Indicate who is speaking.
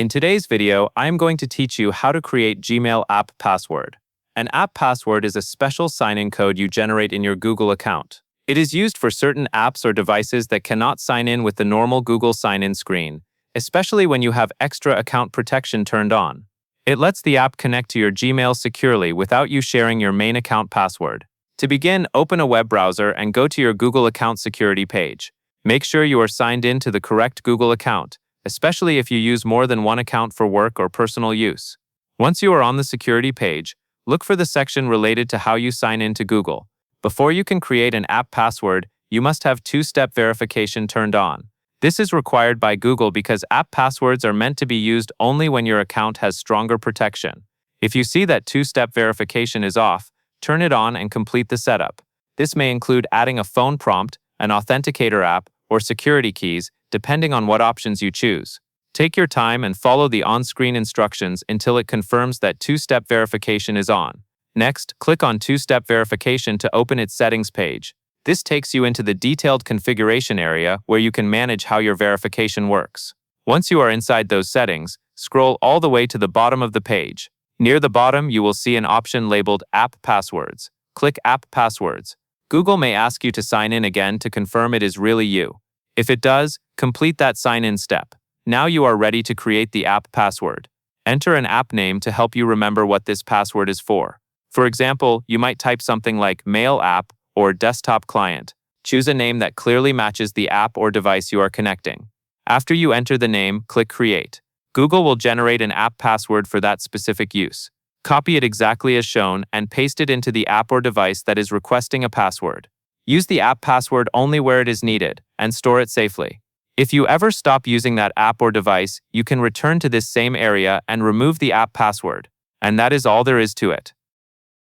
Speaker 1: In today's video, I am going to teach you how to create Gmail app password. An app password is a special sign-in code you generate in your Google account. It is used for certain apps or devices that cannot sign in with the normal Google sign-in screen, especially when you have extra account protection turned on. It lets the app connect to your Gmail securely without you sharing your main account password. To begin, open a web browser and go to your Google account security page. Make sure you are signed in to the correct Google account, especially if you use more than one account for work or personal use. Once you are on the security page, look for the section related to how you sign in to Google. Before you can create an app password, you must have two-step verification turned on. This is required by Google because app passwords are meant to be used only when your account has stronger protection. If you see that two-step verification is off, turn it on and complete the setup. This may include adding a phone prompt, an authenticator app, or security keys, depending on what options you choose. Take your time and follow the on-screen instructions until it confirms that two-step verification is on. Next, click on two-step verification to open its settings page. This takes you into the detailed configuration area where you can manage how your verification works. Once you are inside those settings, scroll all the way to the bottom of the page. Near the bottom, you will see an option labeled App Passwords. Click App Passwords. Google may ask you to sign in again to confirm it is really you. If it does, complete that sign-in step. Now you are ready to create the app password. Enter an app name to help you remember what this password is for. For example, you might type something like Mail App or Desktop Client. Choose a name that clearly matches the app or device you are connecting. After you enter the name, click Create. Google will generate an app password for that specific use. Copy it exactly as shown and paste it into the app or device that is requesting a password. Use the app password only where it is needed and store it safely. If you ever stop using that app or device, you can return to this same area and remove the app password. And that is all there is to it.